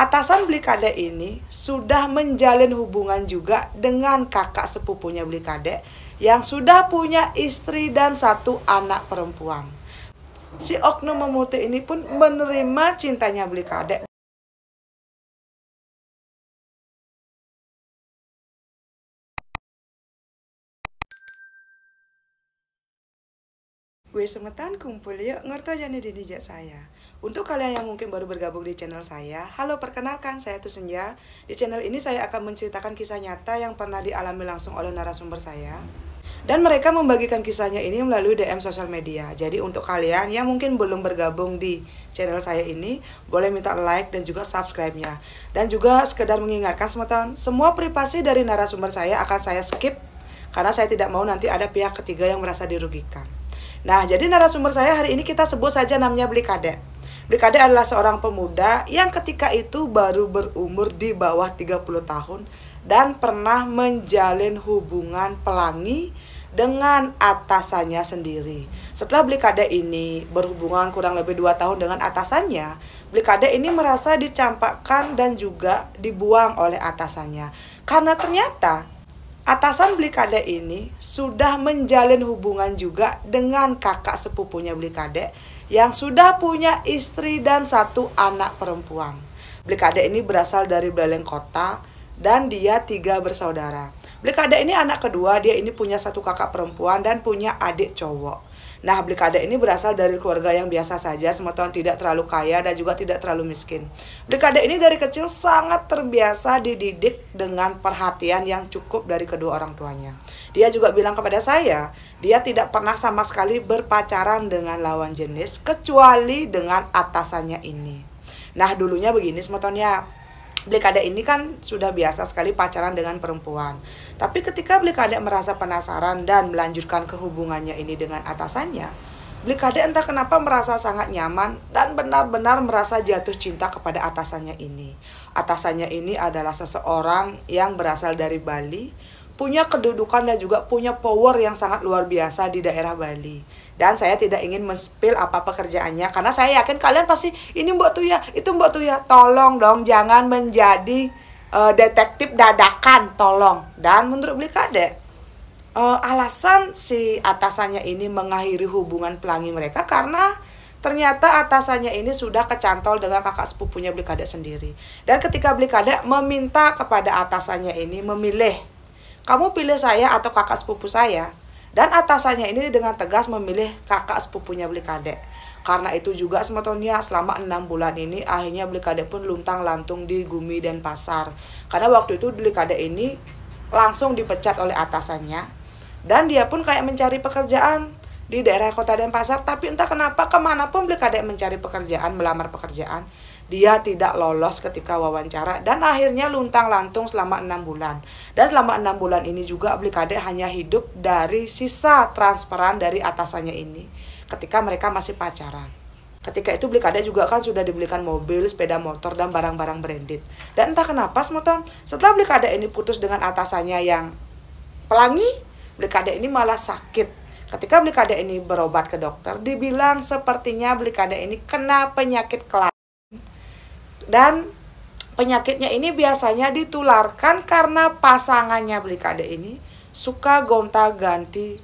Atasan Blikade ini sudah menjalin hubungan juga dengan kakak sepupunya Blikade yang sudah punya istri dan satu anak perempuan. Si oknum memutih ini pun menerima cintanya Blikade. Semetan kumpul yuk ngertojani di dijak saya. Untuk kalian yang mungkin baru bergabung di channel saya, halo, perkenalkan, saya Tusenja. Di channel ini saya akan menceritakan kisah nyata yang pernah dialami langsung oleh narasumber saya. Dan mereka membagikan kisahnya ini melalui DM sosial media. Jadi untuk kalian yang mungkin belum bergabung di channel saya ini, boleh minta like dan juga subscribe-nya. Dan juga sekedar mengingatkan semeton, semua privasi dari narasumber saya akan saya skip karena saya tidak mau nanti ada pihak ketiga yang merasa dirugikan. Nah, jadi narasumber saya hari ini kita sebut saja namanya Blikade. Blikade adalah seorang pemuda yang ketika itu baru berumur di bawah 30 tahun dan pernah menjalin hubungan pelangi dengan atasannya sendiri. Setelah Blikade ini berhubungan kurang lebih 2 tahun dengan atasannya, Blikade ini merasa dicampakkan dan juga dibuang oleh atasannya. Karena ternyata atasan Blikade ini sudah menjalin hubungan juga dengan kakak sepupunya Blikade yang sudah punya istri dan satu anak perempuan. Blikade ini berasal dari Buleleng Kota dan dia 3 bersaudara. Blikade ini anak kedua, dia ini punya 1 kakak perempuan dan punya adik cowok. Nah, Blikade ini berasal dari keluarga yang biasa saja, semeton tidak terlalu kaya dan juga tidak terlalu miskin. Blikade ini dari kecil sangat terbiasa dididik dengan perhatian yang cukup dari kedua orang tuanya. Dia juga bilang kepada saya, dia tidak pernah sama sekali berpacaran dengan lawan jenis kecuali dengan atasannya ini. Nah, dulunya begini semetonnya. Blikade ini kan sudah biasa sekali pacaran dengan perempuan. Tapi ketika Blikade merasa penasaran dan melanjutkan kehubungannya ini dengan atasannya, Blikade entah kenapa merasa sangat nyaman dan benar-benar merasa jatuh cinta kepada atasannya ini. Atasannya ini adalah seseorang yang berasal dari Bali, punya kedudukan dan juga punya power yang sangat luar biasa di daerah Bali. Dan saya tidak ingin men-spill apa pekerjaannya karena saya yakin kalian pasti ini Mbok Tuya, itu Mbok Tuya. Tolong dong jangan menjadi detektif dadakan, tolong. Dan menurut Blikade, alasan si atasannya ini mengakhiri hubungan pelangi mereka karena ternyata atasannya ini sudah kecantol dengan kakak sepupunya Blikade sendiri. Dan ketika Blikade meminta kepada atasannya ini memilih, kamu pilih saya atau kakak sepupu saya. Dan atasannya ini dengan tegas memilih kakak sepupunya Blikade. Karena itu juga semetonnya selama 6 bulan ini akhirnya Blikade pun luntang-lantung di Gumi dan Pasar. Karena waktu itu Blikade ini langsung dipecat oleh atasannya. Dan dia pun kayak mencari pekerjaan di daerah Kota Denpasar. Tapi entah kenapa kemanapun Blikade mencari pekerjaan, melamar pekerjaan, dia tidak lolos ketika wawancara dan akhirnya luntang-lantung selama 6 bulan. Dan selama 6 bulan ini juga Blikade hanya hidup dari sisa transferan dari atasannya ini ketika mereka masih pacaran. Ketika itu Blikade juga kan sudah dibelikan mobil, sepeda motor, dan barang-barang branded. Dan entah kenapa setelah Blikade ini putus dengan atasannya yang pelangi, Blikade ini malah sakit. Ketika Blikade ini berobat ke dokter, dibilang sepertinya Blikade ini kena penyakit kelainan. Dan penyakitnya ini biasanya ditularkan karena pasangannya Blikade ini suka gonta-ganti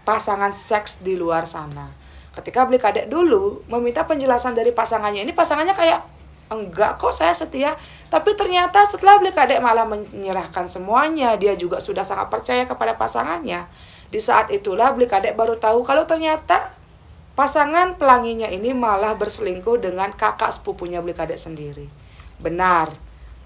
pasangan seks di luar sana. Ketika Blikade dulu meminta penjelasan dari pasangannya ini, pasangannya kayak, enggak kok saya setia. Tapi ternyata setelah Blikade malah menyerahkan semuanya, dia juga sudah sangat percaya kepada pasangannya. Di saat itulah Blikade baru tahu kalau ternyata pasangan pelanginya ini malah berselingkuh dengan kakak sepupunya Blikade sendiri. Benar,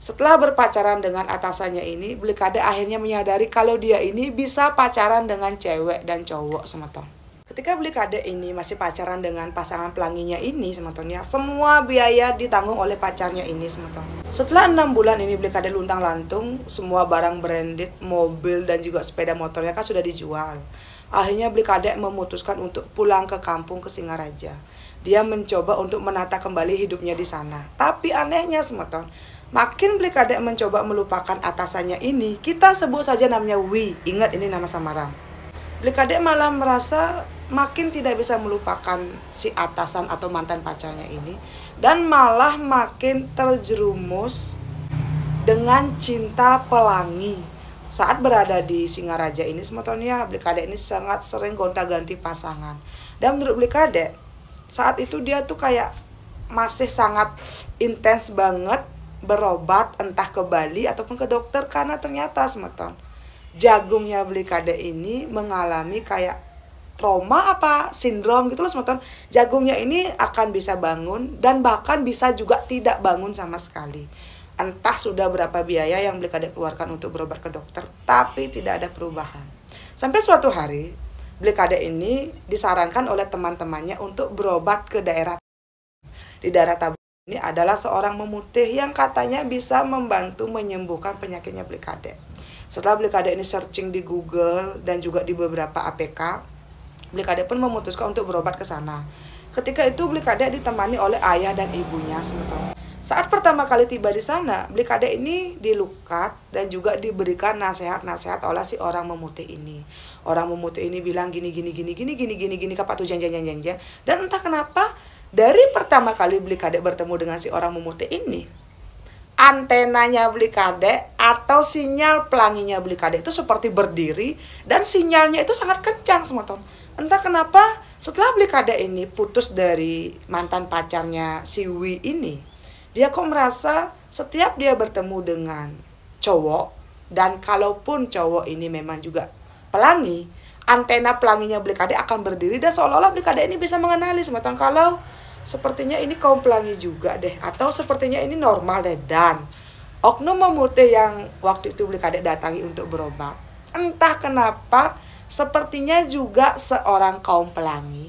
setelah berpacaran dengan atasannya ini, Blikade akhirnya menyadari kalau dia ini bisa pacaran dengan cewek dan cowok semeton. Ketika Blikade ini masih pacaran dengan pasangan pelanginya ini semetonnya, semua biaya ditanggung oleh pacarnya ini semeton. Setelah 6 bulan ini Blikade luntang-lantung, semua barang branded, mobil dan juga sepeda motornya kan sudah dijual. Akhirnya Blikade memutuskan untuk pulang ke kampung ke Singaraja. Dia mencoba untuk menata kembali hidupnya di sana. Tapi anehnya semeton, makin Blikade mencoba melupakan atasannya ini, kita sebut saja namanya Wi. Ingat ini nama samaran. Blikade malah merasa makin tidak bisa melupakan si atasan atau mantan pacarnya ini, dan malah makin terjerumus dengan cinta pelangi. Saat berada di Singaraja ini sebetulnya Blikade ini sangat sering gonta-ganti pasangan. Dan menurut Blikade, saat itu dia tuh kayak masih sangat intens banget berobat entah ke Bali ataupun ke dokter, karena ternyata semeton jagungnya Blikade ini mengalami kayak trauma apa sindrom gitu loh semeton. Jagungnya ini akan bisa bangun dan bahkan bisa juga tidak bangun sama sekali. Entah sudah berapa biaya yang Blikade keluarkan untuk berobat ke dokter, tapi tidak ada perubahan. Sampai suatu hari Blikade ini disarankan oleh teman-temannya untuk berobat ke daerah. Di daerah Tabanan ini adalah seorang memutih yang katanya bisa membantu menyembuhkan penyakitnya Blikade. Setelah Blikade ini searching di Google dan juga di beberapa APK, Blikade pun memutuskan untuk berobat ke sana. Ketika itu Blikade ditemani oleh ayah dan ibunya sementara. Saat pertama kali tiba di sana, Blikade ini dilukat dan juga diberikan nasihat-nasihat oleh si orang memutih ini. Orang memutih ini bilang gini kapak tuh janja. Dan entah kenapa dari pertama kali Blikade bertemu dengan si orang memutih ini, antenanya Blikade atau sinyal pelanginya Blikade itu seperti berdiri dan sinyalnya itu sangat kencang semeton. Entah kenapa setelah Blikade ini putus dari mantan pacarnya si Wi ini, dia kok merasa setiap dia bertemu dengan cowok, dan kalaupun cowok ini memang juga pelangi, antena pelanginya Blikade akan berdiri dan seolah-olah Blikade ini bisa mengenali semeton kalau sepertinya ini kaum pelangi juga deh, atau sepertinya ini normal deh. Dan oknum memutih yang waktu itu Blikade datangi untuk berobat, entah kenapa sepertinya juga seorang kaum pelangi.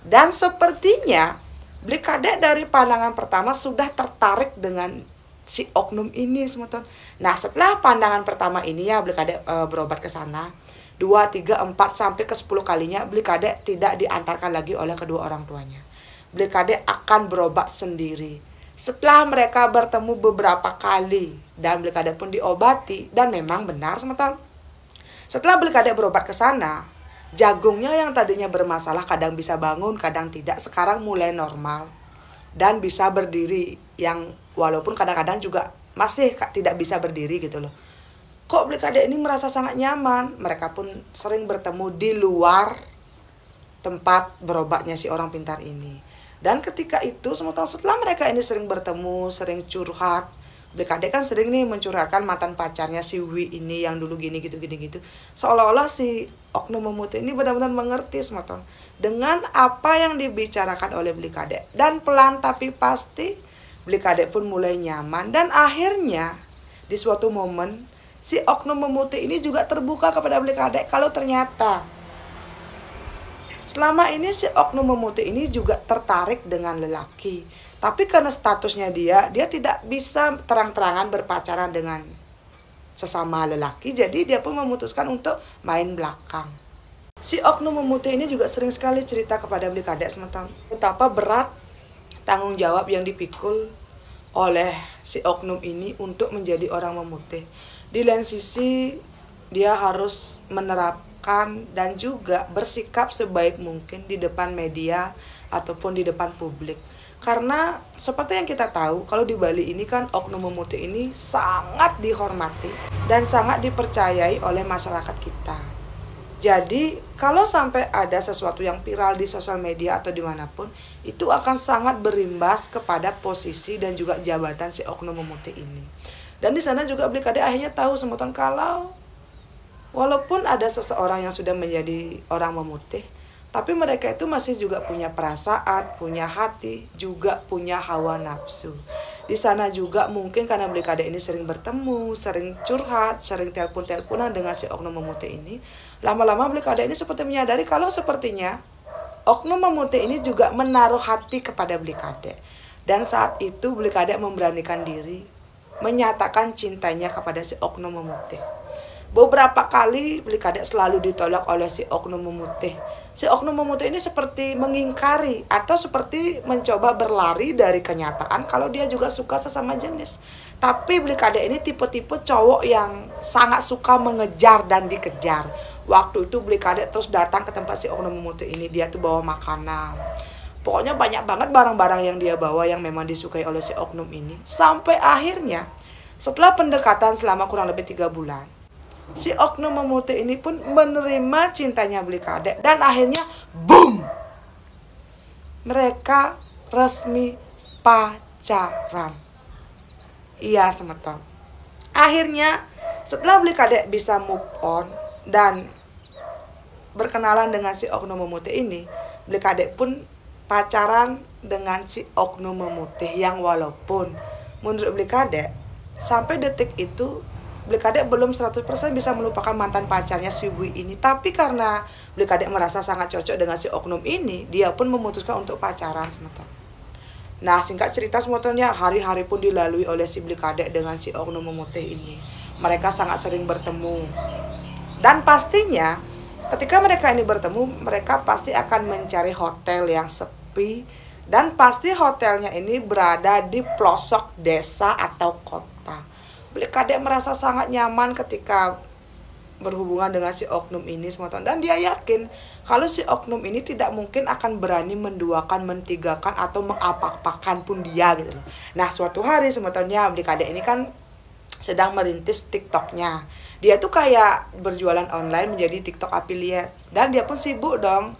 Dan sepertinya Blikade dari pandangan pertama sudah tertarik dengan si oknum ini semeton. Nah setelah pandangan pertama ini ya Blikade berobat ke sana 2, 3, 4 sampai ke 10 kalinya Blikade tidak diantarkan lagi oleh kedua orang tuanya. Blikade akan berobat sendiri. Setelah mereka bertemu beberapa kali dan Blikade pun diobati, dan memang benar semeton. Setelah Blikade berobat ke sana, jagungnya yang tadinya bermasalah kadang bisa bangun, kadang tidak, sekarang mulai normal dan bisa berdiri, yang walaupun kadang-kadang juga masih tidak bisa berdiri gitu loh. Kok Blikade ini merasa sangat nyaman. Mereka pun sering bertemu di luar tempat berobatnya si orang pintar ini. Dan ketika itu setelah mereka ini sering bertemu, sering curhat, Blikade kan sering nih mencurhatkan mantan pacarnya si Wi ini yang dulu gini gitu. Seolah-olah si oknum memutih ini benar-benar mengerti semeton dengan apa yang dibicarakan oleh Blikade. Dan pelan tapi pasti Blikade pun mulai nyaman, dan akhirnya di suatu momen si oknum memutih ini juga terbuka kepada Blikade kalau ternyata selama ini si oknum memutih ini juga tertarik dengan lelaki. Tapi karena statusnya dia tidak bisa terang-terangan berpacaran dengan sesama lelaki, jadi dia pun memutuskan untuk main belakang. Si oknum memutih ini juga sering sekali cerita kepada Blikade semeton betapa berat tanggung jawab yang dipikul oleh si oknum ini untuk menjadi orang memutih. Di lain sisi dia harus menerapkan dan juga bersikap sebaik mungkin di depan media ataupun di depan publik. Karena seperti yang kita tahu, kalau di Bali ini kan oknum memutih ini sangat dihormati dan sangat dipercayai oleh masyarakat kita. Jadi kalau sampai ada sesuatu yang viral di sosial media atau dimanapun, itu akan sangat berimbas kepada posisi dan juga jabatan si oknum memutih ini. Dan di sana juga Blikade akhirnya tahu semeton kalau walaupun ada seseorang yang sudah menjadi orang memutih, tapi mereka itu masih juga punya perasaan, punya hati, juga punya hawa nafsu. Di sana juga mungkin karena Blikade ini sering bertemu, sering curhat, sering telepon-teleponan dengan si oknum memutih ini, lama-lama Blikade ini seperti menyadari kalau sepertinya oknum memutih ini juga menaruh hati kepada Blikade. Dan saat itu Blikade memberanikan diri menyatakan cintanya kepada si oknum memutih. Beberapa kali Beli Kadek selalu ditolak oleh si oknum memutih. Si oknum memutih ini seperti mengingkari atau seperti mencoba berlari dari kenyataan kalau dia juga suka sesama jenis. Tapi Beli Kadek ini tipe-tipe cowok yang sangat suka mengejar dan dikejar. Waktu itu Beli Kadek terus datang ke tempat si oknum memutih ini. Dia tuh bawa makanan. Pokoknya banyak banget barang-barang yang dia bawa yang memang disukai oleh si oknum ini. Sampai akhirnya setelah pendekatan selama kurang lebih 3 bulan, si oknum memutih ini pun menerima cintanya Beli Kadek. Dan akhirnya boom, mereka resmi pacaran. Iya semeton. Akhirnya setelah Beli Kadek bisa move on dan berkenalan dengan si oknum memutih ini, Beli Kadek pun pacaran dengan si oknum memutih yang walaupun menurut Beli Kadek sampai detik itu Beli Kadek belum 100% bisa melupakan mantan pacarnya si Wui ini. Tapi karena Beli Kadek merasa sangat cocok dengan si oknum ini, dia pun memutuskan untuk pacaran semeton. Nah, singkat cerita semetonnya, hari-hari pun dilalui oleh si Beli Kadek dengan si oknum memutih ini. Mereka sangat sering bertemu. Dan pastinya ketika mereka ini bertemu, mereka pasti akan mencari hotel yang sepi. Dan pasti hotelnya ini berada di pelosok desa atau kota. Beli Kadek merasa sangat nyaman ketika berhubungan dengan si oknum ini semeton. Dan dia yakin kalau si oknum ini tidak mungkin akan berani menduakan, mentigakan, atau mengapak-apakan pun dia gitu loh. Nah, suatu hari semetonnya Beli Kadek ini kan sedang merintis TikToknya. Dia tuh kayak berjualan online menjadi TikTok affiliate. Dan dia pun sibuk dong.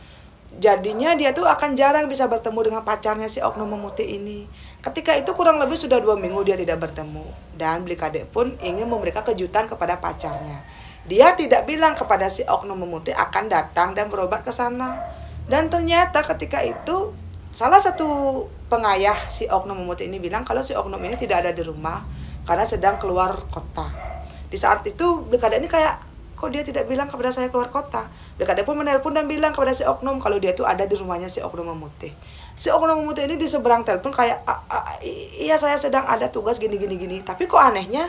Jadinya dia tuh akan jarang bisa bertemu dengan pacarnya si oknum memutih ini. Ketika itu kurang lebih sudah 2 minggu dia tidak bertemu. Dan Beli Kadek pun ingin memberikan kejutan kepada pacarnya. Dia tidak bilang kepada si oknum memutih akan datang dan berobat ke sana. Dan ternyata ketika itu salah satu pengayah si oknum memutih ini bilang kalau si oknum ini tidak ada di rumah karena sedang keluar kota. Di saat itu Beli Kadek ini kayak, kok dia tidak bilang kepada saya keluar kota? Beli Kadek pun menelpon dan bilang kepada si oknum kalau dia tuh ada di rumahnya si oknum memutih. Si oknum memutih ini di seberang telepon kayak, iya saya sedang ada tugas gini. Tapi kok anehnya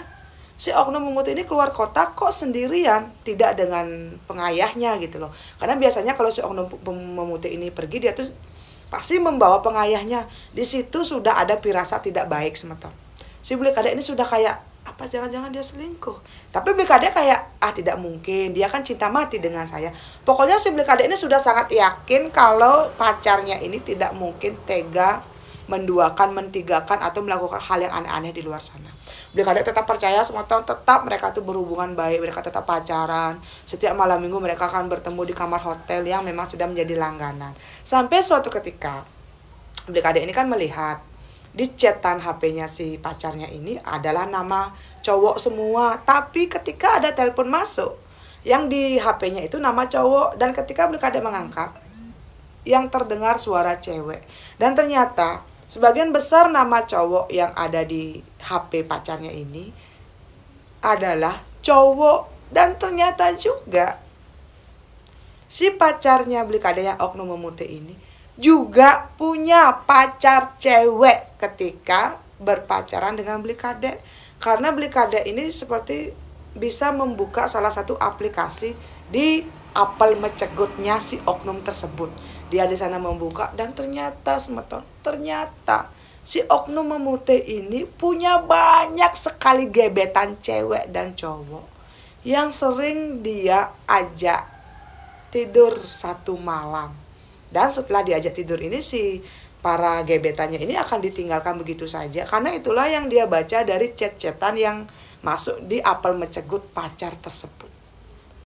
si oknum memutih ini keluar kota kok sendirian, tidak dengan pengayahnya gitu loh. Karena biasanya kalau si oknum memutih ini pergi, dia tuh pasti membawa pengayahnya. Di situ sudah ada firasat tidak baik semeton. Si Beli Kadek ini sudah kayak, apa jangan-jangan dia selingkuh? Tapi Beli Kadek kayak, tidak mungkin, dia kan cinta mati dengan saya. Pokoknya si Beli Kadek ini sudah sangat yakin kalau pacarnya ini tidak mungkin tega menduakan, mentigakan, atau melakukan hal yang aneh-aneh di luar sana. Beli Kadek tetap percaya semeton, tetap mereka tuh berhubungan baik, mereka tetap pacaran. Setiap malam minggu mereka akan bertemu di kamar hotel yang memang sudah menjadi langganan. Sampai suatu ketika Beli Kadek ini kan melihat di chatan HP-nya si pacarnya ini adalah nama cowok semua. Tapi ketika ada telepon masuk, yang di HP-nya itu nama cowok. Dan ketika Beli Kadek mengangkat, yang terdengar suara cewek. Dan ternyata sebagian besar nama cowok yang ada di HP pacarnya ini adalah cowok. Dan ternyata juga si pacarnya Beli Kadek yang oknum memutih ini juga punya pacar cewek ketika berpacaran dengan Beli Kadek. Karena Beli Kadek ini seperti bisa membuka salah satu aplikasi di apel mecegutnya si oknum tersebut. Dia di sana membuka dan ternyata semeton, ternyata si oknum memutih ini punya banyak sekali gebetan cewek dan cowok yang sering dia ajak tidur satu malam. Dan setelah diajak tidur ini si para gebetannya ini akan ditinggalkan begitu saja. Karena itulah yang dia baca dari chat-chatan yang masuk di apel mecegut pacar tersebut.